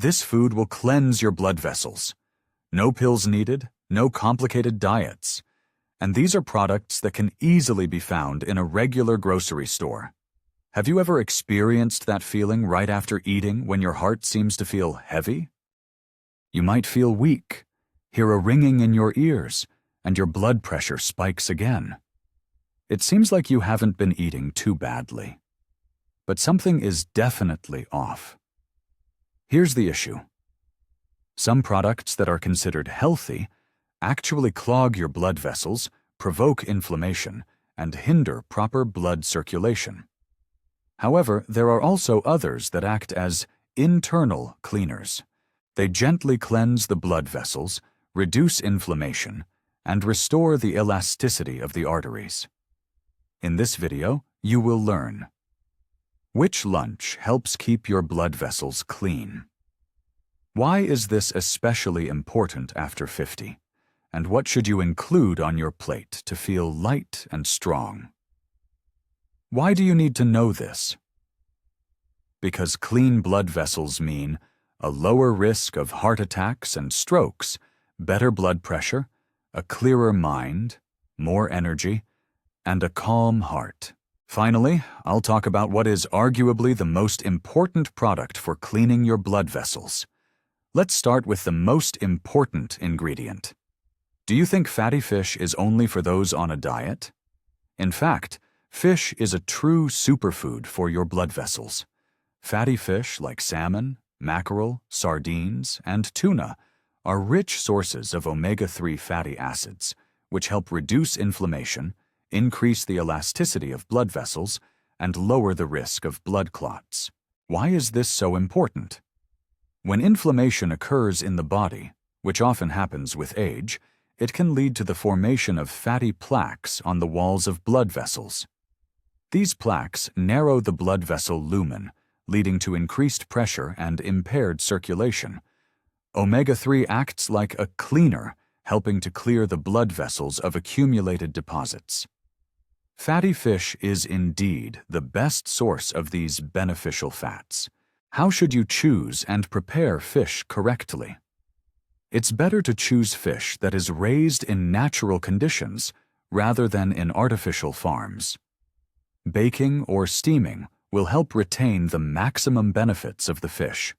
This food will cleanse your blood vessels. No pills needed, no complicated diets. And these are products that can easily be found in a regular grocery store. Have you ever experienced that feeling right after eating when your heart seems to feel heavy? You might feel weak, hear a ringing in your ears, and your blood pressure spikes again. It seems like you haven't been eating too badly. But something is definitely off. Here's the issue. Some products that are considered healthy actually clog your blood vessels, provoke inflammation, and hinder proper blood circulation. However, there are also others that act as internal cleaners. They gently cleanse the blood vessels, reduce inflammation, and restore the elasticity of the arteries. In this video, you will learn: which lunch helps keep your blood vessels clean? Why is this especially important after 50? And what should you include on your plate to feel light and strong? Why do you need to know this? Because clean blood vessels mean a lower risk of heart attacks and strokes, better blood pressure, a clearer mind, more energy, and a calm heart. Finally, I'll talk about what is arguably the most important product for cleaning your blood vessels. Let's start with the most important ingredient. Do you think fatty fish is only for those on a diet? In fact, fish is a true superfood for your blood vessels. Fatty fish like salmon, mackerel, sardines, and tuna are rich sources of omega-3 fatty acids, which help reduce inflammation, increase the elasticity of blood vessels, and lower the risk of blood clots. Why is this so important? When inflammation occurs in the body, which often happens with age, it can lead to the formation of fatty plaques on the walls of blood vessels. These plaques narrow the blood vessel lumen, leading to increased pressure and impaired circulation. Omega-3 acts like a cleaner, helping to clear the blood vessels of accumulated deposits. Fatty fish is indeed the best source of these beneficial fats. How should you choose and prepare fish correctly? It's better to choose fish that is raised in natural conditions rather than in artificial farms. Baking or steaming will help retain the maximum benefits of the fish.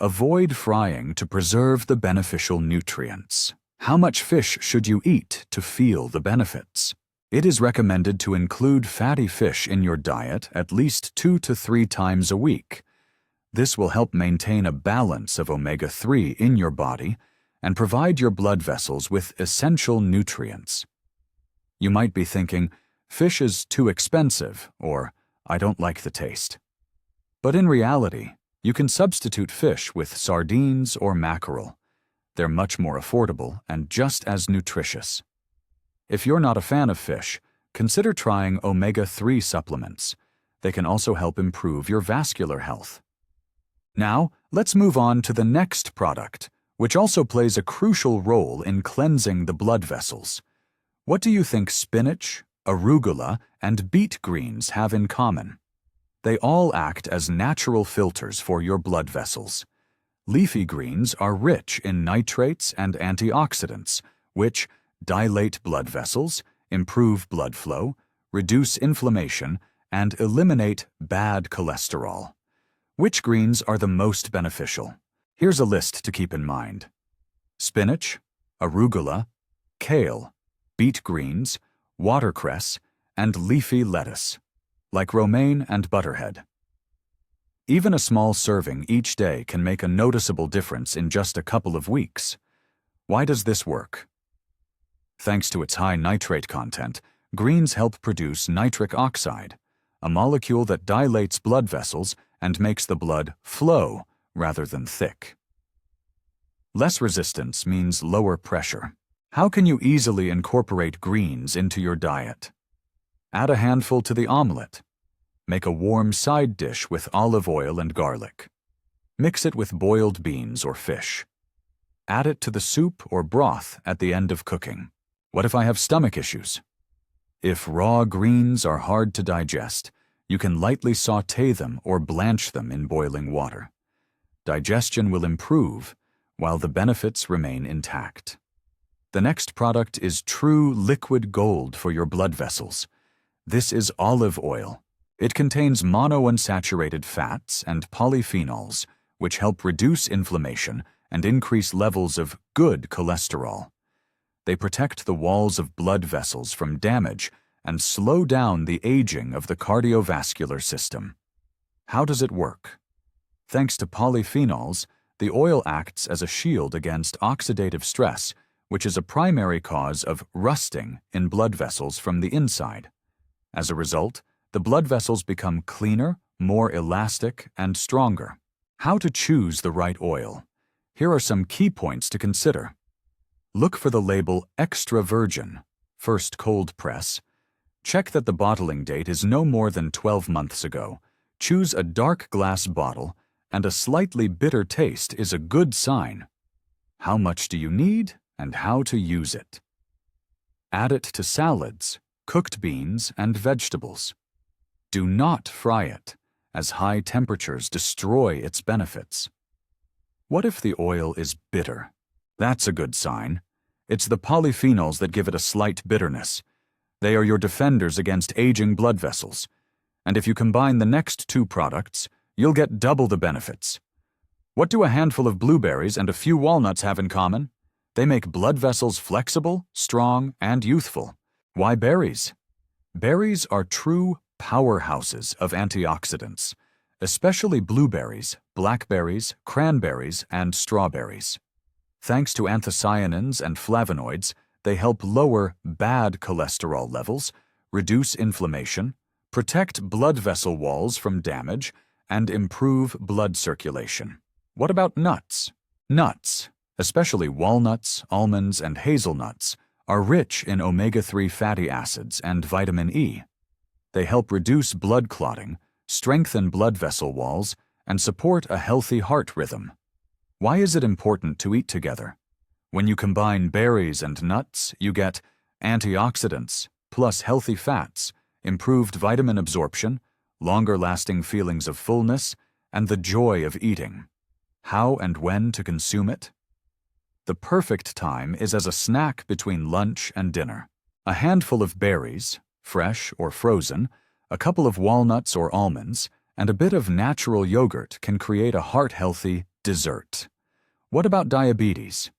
Avoid frying to preserve the beneficial nutrients. How much fish should you eat to feel the benefits? It is recommended to include fatty fish in your diet at least 2 to 3 times a week. This will help maintain a balance of omega-3 in your body and provide your blood vessels with essential nutrients. You might be thinking, fish is too expensive, or I don't like the taste. But in reality, you can substitute fish with sardines or mackerel. They're much more affordable and just as nutritious. If you're not a fan of fish, consider trying omega-3 supplements. They can also help improve your vascular health. Now, let's move on to the next product, which also plays a crucial role in cleansing the blood vessels. What do you think spinach, arugula, and beet greens have in common? They all act as natural filters for your blood vessels. Leafy greens are rich in nitrates and antioxidants, which dilate blood vessels, improve blood flow, reduce inflammation, and eliminate bad cholesterol. Which greens are the most beneficial? Here's a list to keep in mind: spinach, arugula, kale, beet greens, watercress, and leafy lettuce, like romaine and butterhead. Even a small serving each day can make a noticeable difference in just a couple of weeks. Why does this work? Thanks to its high nitrate content, greens help produce nitric oxide, a molecule that dilates blood vessels and makes the blood flow rather than thick. Less resistance means lower pressure. How can you easily incorporate greens into your diet? Add a handful to the omelet. Make a warm side dish with olive oil and garlic. Mix it with boiled beans or fish. Add it to the soup or broth at the end of cooking. What if I have stomach issues? If raw greens are hard to digest, you can lightly sauté them or blanch them in boiling water. Digestion will improve, while the benefits remain intact. The next product is true liquid gold for your blood vessels. This is olive oil. It contains monounsaturated fats and polyphenols, which help reduce inflammation and increase levels of good cholesterol. They protect the walls of blood vessels from damage and slow down the aging of the cardiovascular system. How does it work? Thanks to polyphenols, the oil acts as a shield against oxidative stress, which is a primary cause of rusting in blood vessels from the inside. As a result, the blood vessels become cleaner, more elastic, and stronger. How to choose the right oil? Here are some key points to consider. Look for the label extra virgin, first cold press. Check that the bottling date is no more than 12 months ago. Choose a dark glass bottle, and a slightly bitter taste is a good sign. How much do you need, and how to use it? Add it to salads, cooked beans, and vegetables. Do not fry it, as high temperatures destroy its benefits. What if the oil is bitter? That's a good sign. It's the polyphenols that give it a slight bitterness. They are your defenders against aging blood vessels. And if you combine the next two products, you'll get double the benefits. What do a handful of blueberries and a few walnuts have in common? They make blood vessels flexible, strong, and youthful. Why berries? Berries are true powerhouses of antioxidants, especially blueberries, blackberries, cranberries, and strawberries. Thanks to anthocyanins and flavonoids, they help lower bad cholesterol levels, reduce inflammation, protect blood vessel walls from damage, and improve blood circulation. What about nuts? Nuts, especially walnuts, almonds, and hazelnuts, are rich in omega-3 fatty acids and vitamin E. They help reduce blood clotting, strengthen blood vessel walls, and support a healthy heart rhythm. Why is it important to eat together? When you combine berries and nuts, you get antioxidants, plus healthy fats, improved vitamin absorption, longer-lasting feelings of fullness, and the joy of eating. How and when to consume it? The perfect time is as a snack between lunch and dinner. A handful of berries, fresh or frozen, a couple of walnuts or almonds, and a bit of natural yogurt can create a heart-healthy dessert. What about diabetes?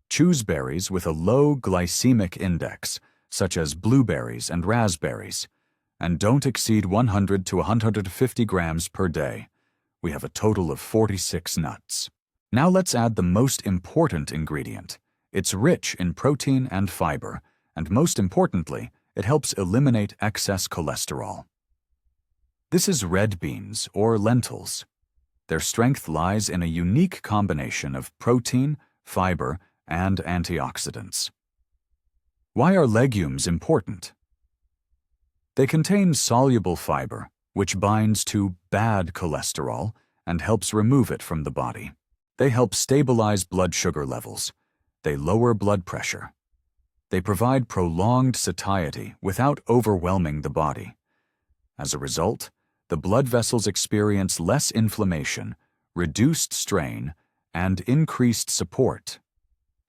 Choose berries with a low glycemic index, such as blueberries and raspberries, and don't exceed 100 to 150 grams per day. We have a total of 46 nuts. Now let's add the most important ingredient. It's rich in protein and fiber, and most importantly, it helps eliminate excess cholesterol. This is red beans or lentils. Their strength lies in a unique combination of protein, fiber, and antioxidants. Why are legumes important? They contain soluble fiber, which binds to bad cholesterol and helps remove it from the body. They help stabilize blood sugar levels. They lower blood pressure. They provide prolonged satiety without overwhelming the body. As a result, the blood vessels experience less inflammation, reduced strain, and increased support.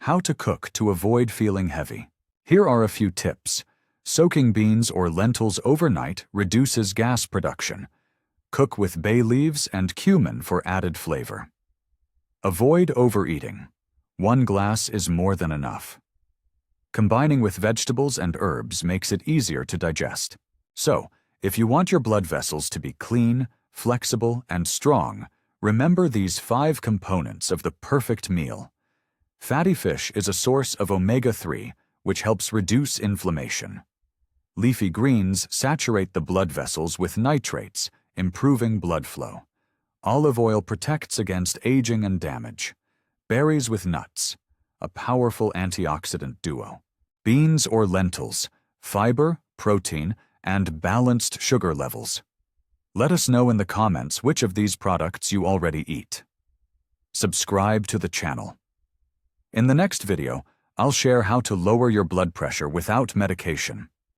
How to cook to avoid feeling heavy. Here are a few tips. Soaking beans or lentils overnight reduces gas production. Cook with bay leaves and cumin for added flavor. Avoid overeating. 1 glass is more than enough. Combining with vegetables and herbs makes it easier to digest. So, if you want your blood vessels to be clean, flexible, and strong, remember these 5 components of the perfect meal. Fatty fish is a source of omega-3, which helps reduce inflammation. Leafy greens saturate the blood vessels with nitrates, improving blood flow. Olive oil protects against aging and damage. Berries with nuts, a powerful antioxidant duo. Beans or lentils, fiber, protein, and balanced sugar levels. Let us know in the comments which of these products you already eat. Subscribe to the channel. In the next video, I'll share how to lower your blood pressure without medication.